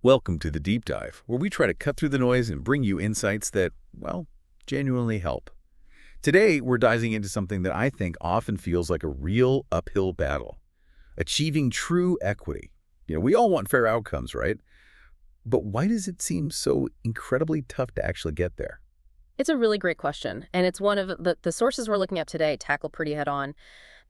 Welcome to the Deep Dive, where we try to cut through the noise and bring you insights that, well, genuinely help. Today, we're diving into something that I think often feels like a real uphill battle: achieving true equity. We all want fair outcomes, right? But why does it seem so incredibly tough to actually get there? It's a really great question, and it's one of the sources we're looking at today tackle pretty head on.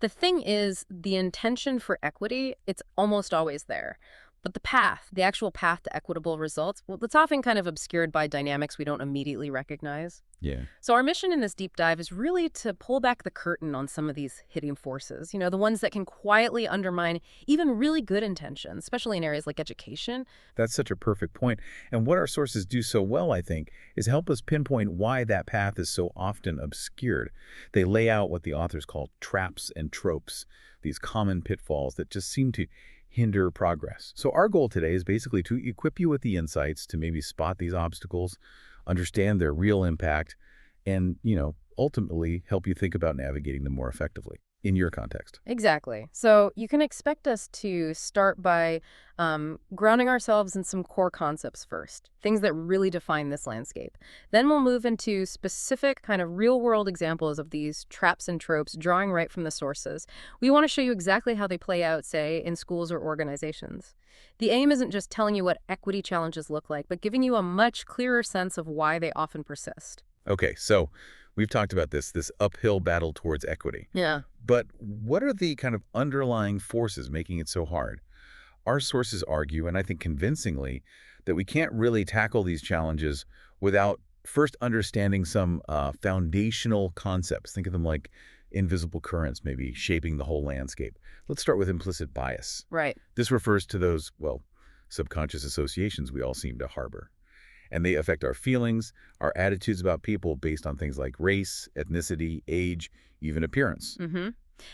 The thing is, the intention for equity, it's almost always there. But the path, the actual path to equitable results, well, it's often kind of obscured by dynamics we don't immediately recognize. Yeah. So our mission in this deep dive is really to pull back the curtain on some of these hidden forces, the ones that can quietly undermine even really good intentions, especially in areas like education. That's such a perfect point. And what our sources do so well, I think, is help us pinpoint why that path is so often obscured. They lay out what the authors call traps and tropes, these common pitfalls that just seem to hinder progress. So our goal today is basically to equip you with the insights to maybe spot these obstacles, understand their real impact, and, ultimately help you think about navigating them more effectively in your context. Exactly. So you can expect us to start by grounding ourselves in some core concepts first, things that really define this landscape. Then we'll move into specific kind of real-world examples of these traps and tropes, drawing right from the sources. We want to show you exactly how they play out, say, in schools or organizations. The aim isn't just telling you what equity challenges look like, but giving you a much clearer sense of why they often persist. Okay, so we've talked about this uphill battle towards equity. Yeah. But what are the kind of underlying forces making it so hard? Our sources argue, and I think convincingly, that we can't really tackle these challenges without first understanding some foundational concepts. Think of them like invisible currents, maybe shaping the whole landscape. Let's start with implicit bias. Right. This refers to those, well, subconscious associations we all seem to harbor. And they affect our feelings, our attitudes about people based on things like race, ethnicity, age, even appearance. Mm-hmm.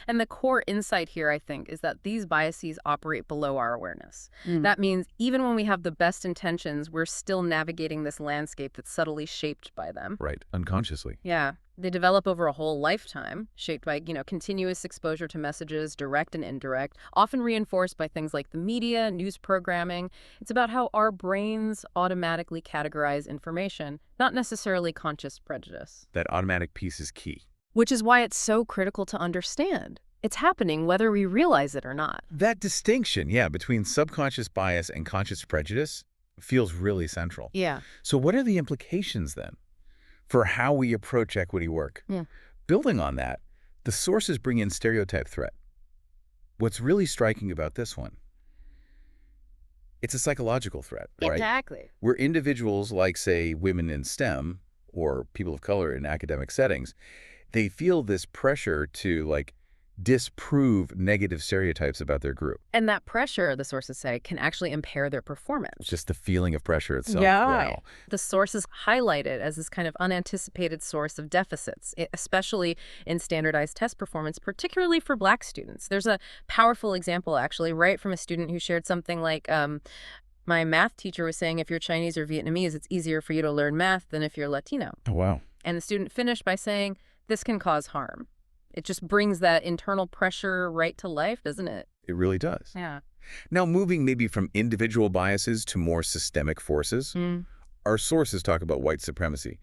And the core insight here, I think, is that these biases operate below our awareness. That means even when we have the best intentions, we're still navigating this landscape that's subtly shaped by them. Right, unconsciously. Yeah. They develop over a whole lifetime, shaped by, continuous exposure to messages, direct and indirect, often reinforced by things like the media, news programming. It's about how our brains automatically categorize information, not necessarily conscious prejudice. That automatic piece is key. Which is why it's so critical to understand. It's happening whether we realize it or not. That distinction, yeah, between subconscious bias and conscious prejudice feels really central. Yeah. So what are the implications then for how we approach equity work? Yeah. Building on that, the sources bring in stereotype threat. What's really striking about this one, it's a psychological threat, right? Exactly. Where individuals like, say, women in STEM or people of color in academic settings, they feel this pressure to, disprove negative stereotypes about their group. And that pressure, the sources say, can actually impair their performance. Just the feeling of pressure itself. Yeah. Wow. The sources highlight it as this kind of unanticipated source of deficits, especially in standardized test performance, particularly for Black students. There's a powerful example, actually, right from a student who shared something like, my math teacher was saying if you're Chinese or Vietnamese, it's easier for you to learn math than if you're Latino. Oh, wow. And the student finished by saying, this can cause harm. It just brings that internal pressure right to life, doesn't it? It really does. Yeah. Now, moving maybe from individual biases to more systemic forces, our sources talk about white supremacy.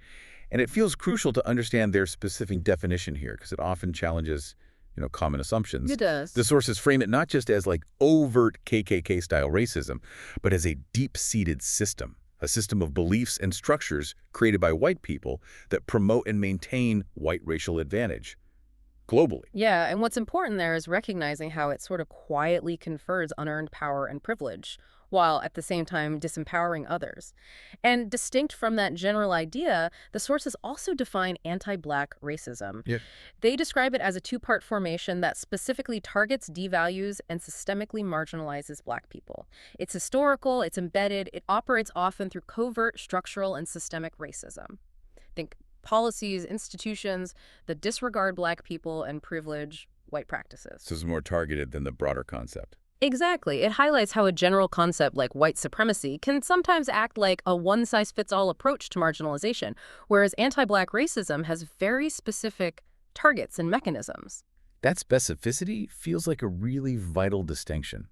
And it feels crucial to understand their specific definition here because it often challenges, common assumptions. It does. The sources frame it not just as overt KKK-style racism, but as a deep-seated system. A system of beliefs and structures created by white people that promote and maintain white racial advantage globally. Yeah, and what's important there is recognizing how it sort of quietly confers unearned power and privilege, while at the same time disempowering others. And distinct from that general idea, the sources also define anti-Black racism. Yeah. They describe it as a two-part formation that specifically targets, devalues, and systemically marginalizes Black people. It's historical, it's embedded, it operates often through covert, structural, and systemic racism. Think policies, institutions that disregard Black people and privilege white practices. So it's more targeted than the broader concept. Exactly. It highlights how a general concept like white supremacy can sometimes act like a one-size-fits-all approach to marginalization, whereas anti-Black racism has very specific targets and mechanisms. That specificity feels like a really vital distinction.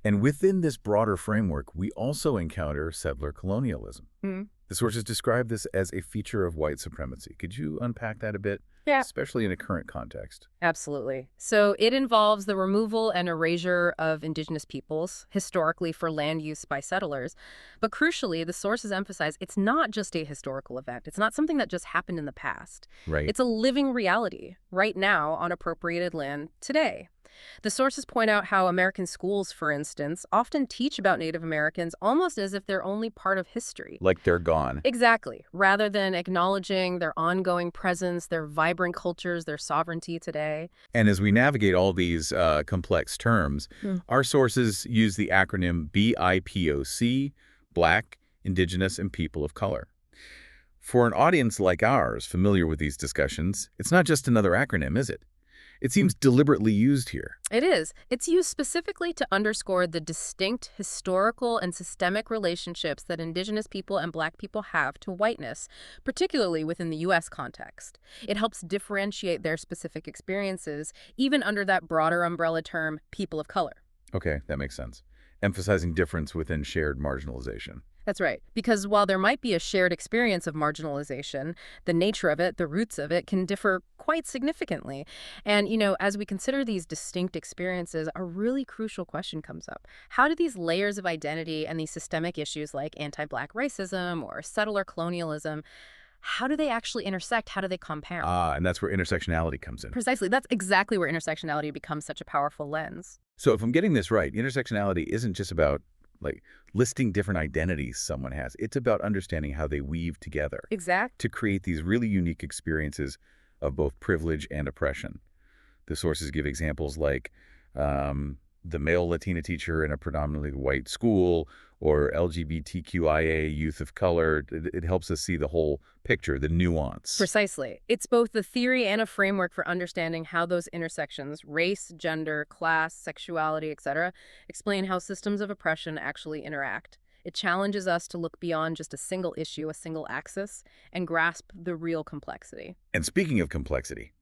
And within this broader framework, we also encounter settler colonialism. Mm. The sources describe this as a feature of white supremacy. Could you unpack that a bit, Yeah. especially in a current context? Absolutely. So it involves the removal and erasure of indigenous peoples, historically for land use by settlers. But crucially, the sources emphasize it's not just a historical event. It's not something that just happened in the past. Right. It's a living reality right now on appropriated land today. The sources point out how American schools, for instance, often teach about Native Americans almost as if they're only part of history. Like they're gone. Exactly. Rather than acknowledging their ongoing presence, their vibrant cultures, their sovereignty today. And as we navigate all these complex terms, Mm. our sources use the acronym BIPOC, Black, Indigenous, and People of Color. For an audience like ours familiar with these discussions, it's not just another acronym, is it? It seems deliberately used here. It is. It's used specifically to underscore the distinct historical and systemic relationships that Indigenous people and Black people have to whiteness, particularly within the U.S. context. It helps differentiate their specific experiences, even under that broader umbrella term, people of color. Okay, that makes sense. Emphasizing difference within shared marginalization. That's right. Because while there might be a shared experience of marginalization, the nature of it, the roots of it, can differ quite significantly. And, as we consider these distinct experiences, a really crucial question comes up. How do these layers of identity and these systemic issues like anti-Black racism or settler colonialism, how do they actually intersect? How do they compound? And that's where intersectionality comes in. Precisely. That's exactly where intersectionality becomes such a powerful lens. So if I'm getting this right, intersectionality isn't just about listing different identities someone has. It's about understanding how they weave together Exactly. to create these really unique experiences of both privilege and oppression. The sources give examples like the male Latina teacher in a predominantly white school or LGBTQIA youth of color. It helps us see the whole picture, the nuance. Precisely. It's both the theory and a framework for understanding how those intersections, race, gender, class, sexuality, etc., explain how systems of oppression actually interact. It challenges us to look beyond just a single issue, a single axis, and grasp the real complexity. And speaking of complexity,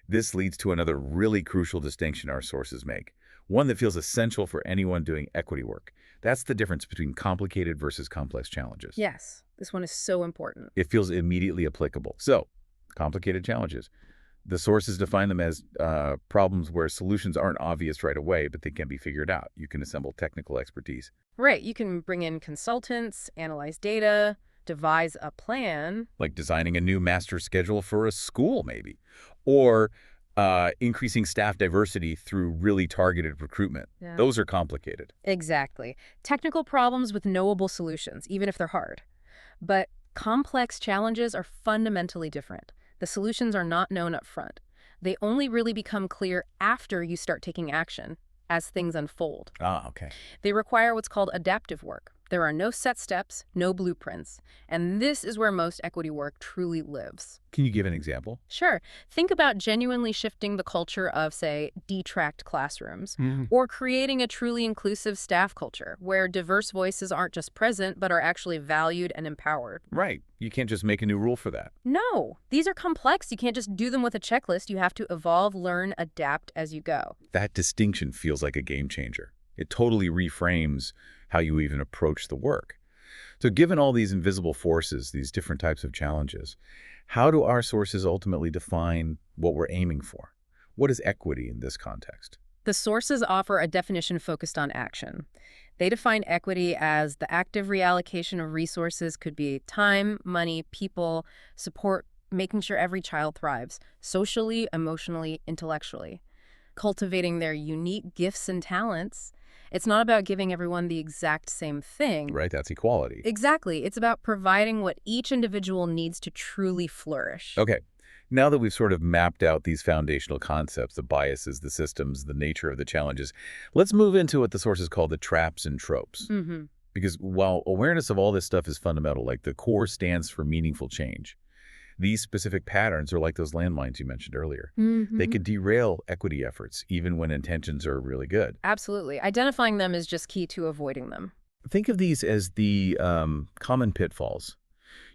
this leads to another really crucial distinction our sources make, one that feels essential for anyone doing equity work. That's the difference between complicated versus complex challenges. Yes, this one is so important. It feels immediately applicable. So, complicated challenges. The sources define them as problems where solutions aren't obvious right away, but they can be figured out. You can assemble technical expertise. Right, you can bring in consultants, analyze data, devise a plan. Like designing a new master schedule for a school, maybe. Or increasing staff diversity through really targeted recruitment. Yeah. Those are complicated. Exactly. Technical problems with knowable solutions, even if they're hard. But complex challenges are fundamentally different. The solutions are not known up front. They only really become clear after you start taking action, as things unfold. Okay. They require what's called adaptive work. There are no set steps, no blueprints. And this is where most equity work truly lives. Can you give an example? Sure. Think about genuinely shifting the culture of, say, detract classrooms, or creating a truly inclusive staff culture where diverse voices aren't just present, but are actually valued and empowered. Right. You can't just make a new rule for that. No, these are complex. You can't just do them with a checklist. You have to evolve, learn, adapt as you go. That distinction feels like a game changer. It totally reframes how you even approach the work. So given all these invisible forces, these different types of challenges, how do our sources ultimately define what we're aiming for? What is equity in this context? The sources offer a definition focused on action. They define equity as the active reallocation of resources, could be time, money, people, support, making sure every child thrives, socially, emotionally, intellectually, cultivating their unique gifts and talents. It's not about giving everyone the exact same thing. Right, that's equality. Exactly. It's about providing what each individual needs to truly flourish. Okay, now that we've sort of mapped out these foundational concepts, the biases, the systems, the nature of the challenges, let's move into what the sources call the traps and tropes. Because while awareness of all this stuff is fundamental, like the core stands for meaningful change, these specific patterns are like those landmines you mentioned earlier. They could derail equity efforts, even when intentions are really good. Absolutely. Identifying them is just key to avoiding them. Think of these as the common pitfalls.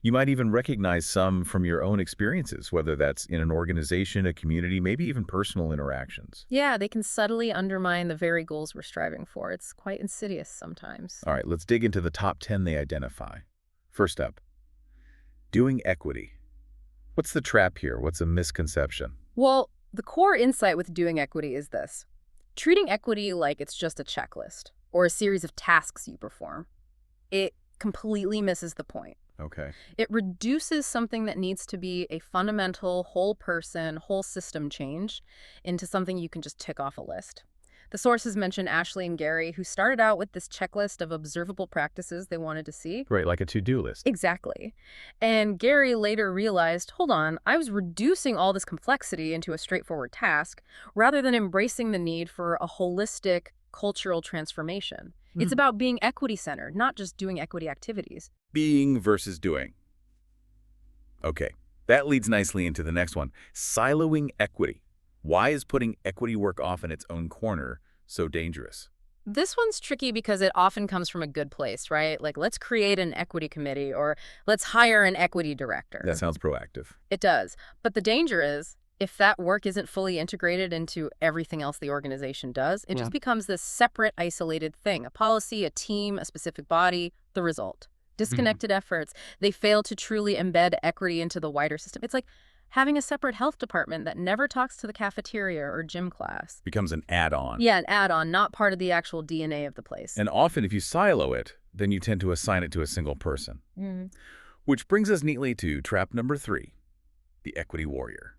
You might even recognize some from your own experiences, whether that's in an organization, a community, maybe even personal interactions. Yeah, they can subtly undermine the very goals we're striving for. It's quite insidious sometimes. All right, let's dig into the top 10 they identify. First up, doing equity. What's the trap here? What's a misconception? Well, the core insight with doing equity is this: treating equity like it's just a checklist or a series of tasks you perform. It completely misses the point. Okay. It reduces something that needs to be a fundamental, whole person, whole system change into something you can just tick off a list. The sources mention Ashley and Gary, who started out with this checklist of observable practices they wanted to see. Right, like a to-do list. Exactly. And Gary later realized, hold on, I was reducing all this complexity into a straightforward task rather than embracing the need for a holistic cultural transformation. It's about being equity-centered, not just doing equity activities. Being versus doing. Okay, that leads nicely into the next one. Siloing equity. Why is putting equity work off in its own corner so dangerous? This one's tricky because it often comes from a good place, right? Like, let's create an equity committee or let's hire an equity director. That sounds proactive. It does. But the danger is, if that work isn't fully integrated into everything else the organization does, it just becomes this separate, isolated thing. A policy, a team, a specific body, the result. Disconnected efforts. They fail to truly embed equity into the wider system. It's like having a separate health department that never talks to the cafeteria or gym class. Becomes an add-on. Yeah, an add-on, not part of the actual DNA of the place. And often if you silo it, then you tend to assign it to a single person. Which brings us neatly to trap number 3, the equity warrior.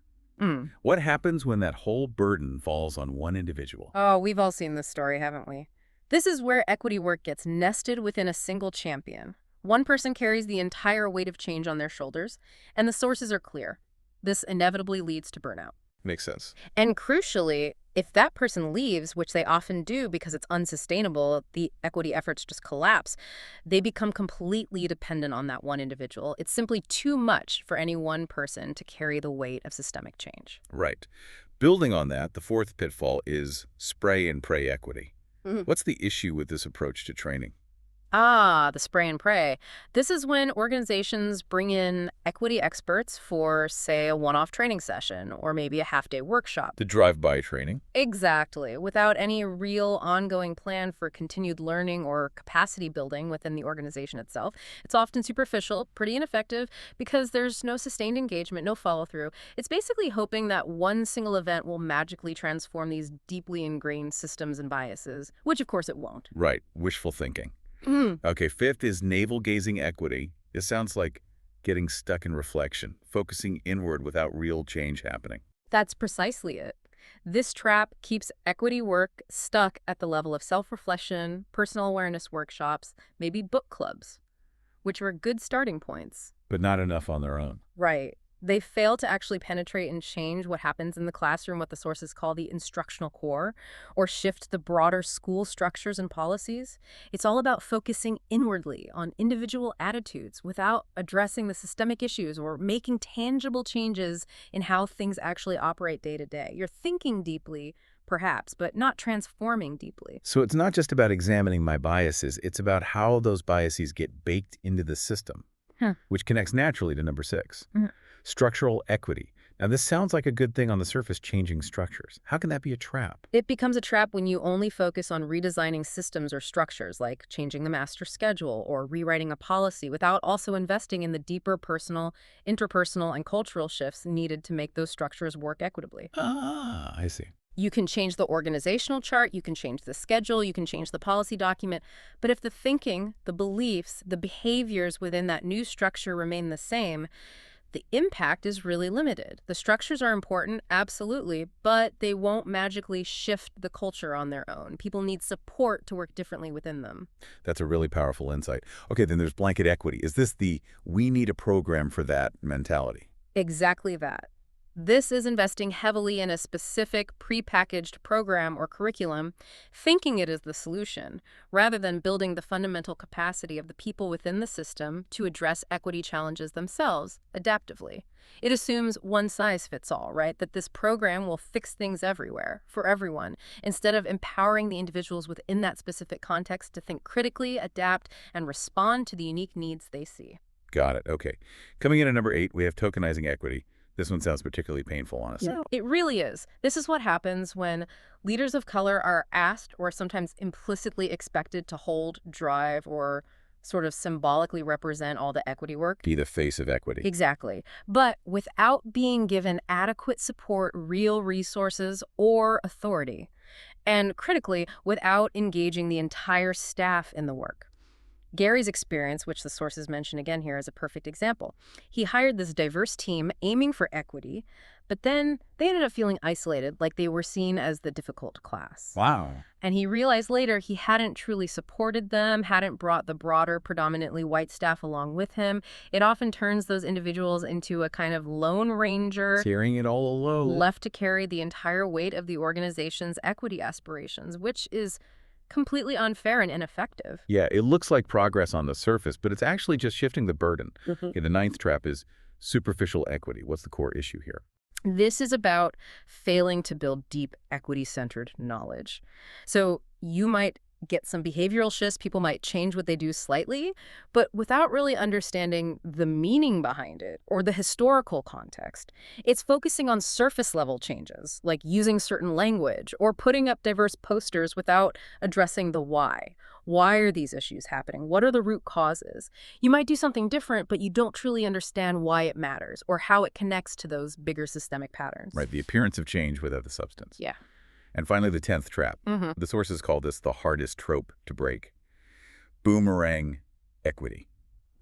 What happens when that whole burden falls on one individual? Oh, we've all seen this story, haven't we? This is where equity work gets nested within a single champion. One person carries the entire weight of change on their shoulders, and the sources are clear. This inevitably leads to burnout. Makes sense. And crucially, if that person leaves, which they often do because it's unsustainable, the equity efforts just collapse, they become completely dependent on that one individual. It's simply too much for any one person to carry the weight of systemic change. Right. Building on that, the fourth pitfall is spray and pray equity. What's the issue with this approach to training? Ah, the spray and pray. This is when organizations bring in equity experts for, say, a one-off training session or maybe a half-day workshop. The drive-by training? Exactly, without any real ongoing plan for continued learning or capacity building within the organization itself. It's often superficial, pretty ineffective, because there's no sustained engagement, no follow-through. It's basically hoping that one single event will magically transform these deeply ingrained systems and biases, which of course it won't. Right, wishful thinking. Okay, fifth is navel-gazing equity. This sounds like getting stuck in reflection, focusing inward without real change happening. That's precisely it. This trap keeps equity work stuck at the level of self-reflection, personal awareness workshops, maybe book clubs, which are good starting points. But not enough on their own. Right. They fail to actually penetrate and change what happens in the classroom, what the sources call the instructional core, or shift the broader school structures and policies. It's all about focusing inwardly on individual attitudes without addressing the systemic issues or making tangible changes in how things actually operate day to day. You're thinking deeply, perhaps, but not transforming deeply. So it's not just about examining my biases, it's about how those biases get baked into the system, which connects naturally to number 6. Structural equity. Now, this sounds like a good thing on the surface, changing structures. How can that be a trap? It becomes a trap when you only focus on redesigning systems or structures, like changing the master schedule or rewriting a policy, without also investing in the deeper personal, interpersonal, and cultural shifts needed to make those structures work equitably. Ah, I see. You can change the organizational chart, you can change the schedule, you can change the policy document, but if the thinking, the beliefs, the behaviors within that new structure remain the same, the impact is really limited. The structures are important, absolutely, but they won't magically shift the culture on their own. People need support to work differently within them. That's a really powerful insight. Okay, then there's blanket equity. Is this the we need a program for that mentality? Exactly that. This is investing heavily in a specific prepackaged program or curriculum, thinking it is the solution, rather than building the fundamental capacity of the people within the system to address equity challenges themselves adaptively. It assumes one size fits all, right? That this program will fix things everywhere, for everyone, instead of empowering the individuals within that specific context to think critically, adapt, and respond to the unique needs they see. Got it. Okay. Coming in at number 8, we have tokenizing equity. This one sounds particularly painful, honestly. So it really is. This is what happens when leaders of color are asked or sometimes implicitly expected to hold, drive, or sort of symbolically represent all the equity work. Be the face of equity. Exactly. But without being given adequate support, real resources, or authority. And critically, without engaging the entire staff in the work. Gary's experience, which the sources mention again here, is a perfect example. He hired this diverse team aiming for equity, but then they ended up feeling isolated, like they were seen as the difficult class. Wow. And he realized later he hadn't truly supported them, hadn't brought the broader, predominantly white staff along with him. It often turns those individuals into a kind of lone ranger, Carrying it all alone. left to carry the entire weight of the organization's equity aspirations, which is completely unfair and ineffective. Yeah, it looks like progress on the surface, but it's actually just shifting the burden. Mhm. Okay, the 9th trap is superficial equity. What's the core issue here? This is about failing to build deep equity-centered knowledge. So you might get some behavioral shifts, people might change what they do slightly, but without really understanding the meaning behind it or the historical context. It's focusing on surface-level changes, like using certain language or putting up diverse posters without addressing the why. Why are these issues happening? What are the root causes? You might do something different, but you don't truly understand why it matters or how it connects to those bigger systemic patterns. Right, the appearance of change without the substance. Yeah. And finally, the 10th trap. The sources call this the hardest trope to break. Boomerang equity.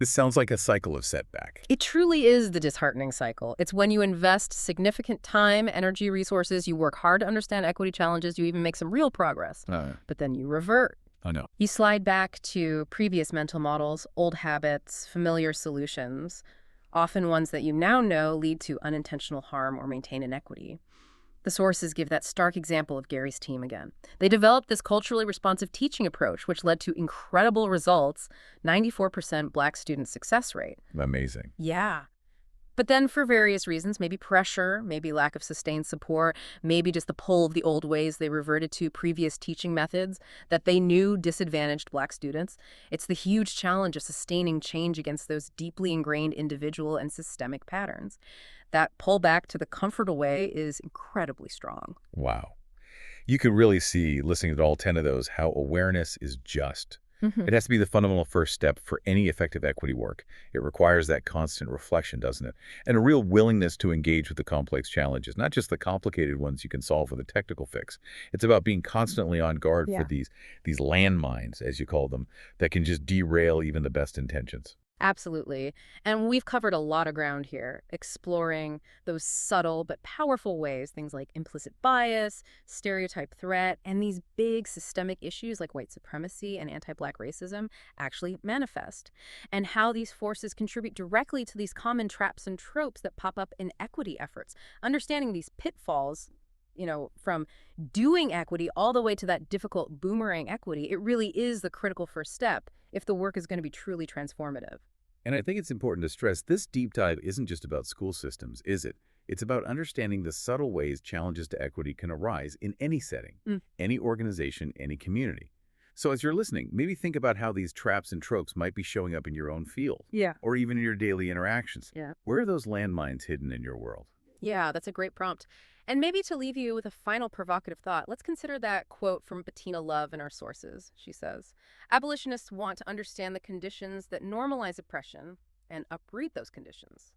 This sounds like a cycle of setback. It truly is the disheartening cycle. It's when you invest significant time, energy, resources, you work hard to understand equity challenges, you even make some real progress, but then you revert. Oh, no. You slide back to previous mental models, old habits, familiar solutions, often ones that you now know lead to unintentional harm or maintain inequity. The sources give that stark example of Gary's team again. They developed this culturally responsive teaching approach, which led to incredible results, 94% Black student success rate. Amazing. Yeah. But then for various reasons, maybe pressure, maybe lack of sustained support, maybe just the pull of the old ways, they reverted to previous teaching methods that they knew disadvantaged Black students. It's the huge challenge of sustaining change against those deeply ingrained individual and systemic patterns. That pull back to the comfortable way is incredibly strong. Wow. You can really see, listening to all 10 of those, how awareness is just. It has to be the fundamental first step for any effective equity work. It requires that constant reflection, doesn't it? And a real willingness to engage with the complex challenges, not just the complicated ones you can solve with a technical fix. It's about being constantly on guard for these landmines, as you call them, that can just derail even the best intentions. Absolutely. And we've covered a lot of ground here, exploring those subtle but powerful ways, things like implicit bias, stereotype threat, and these big systemic issues like white supremacy and anti-Black racism actually manifest, and how these forces contribute directly to these common traps and tropes that pop up in equity efforts. Understanding these pitfalls, from doing equity all the way to that difficult boomerang equity, it really is the critical first step if the work is going to be truly transformative. And I think it's important to stress this deep dive isn't just about school systems, is it? It's about understanding the subtle ways challenges to equity can arise in any setting, any organization, any community. So as you're listening, maybe think about how these traps and tropes might be showing up in your own field, or even in your daily interactions. Where are those landmines hidden in your world? Yeah, that's a great prompt. And maybe to leave you with a final provocative thought, let's consider that quote from Bettina Love in our sources. She says, "Abolitionists want to understand the conditions that normalize oppression and uproot those conditions."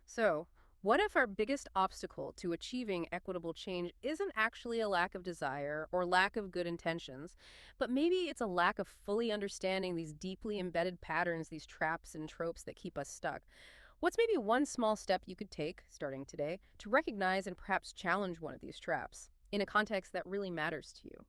So, what if our biggest obstacle to achieving equitable change isn't actually a lack of desire or lack of good intentions, but maybe it's a lack of fully understanding these deeply embedded patterns, these traps and tropes that keep us stuck? What's maybe one small step you could take, starting today, to recognize and perhaps challenge one of these traps in a context that really matters to you?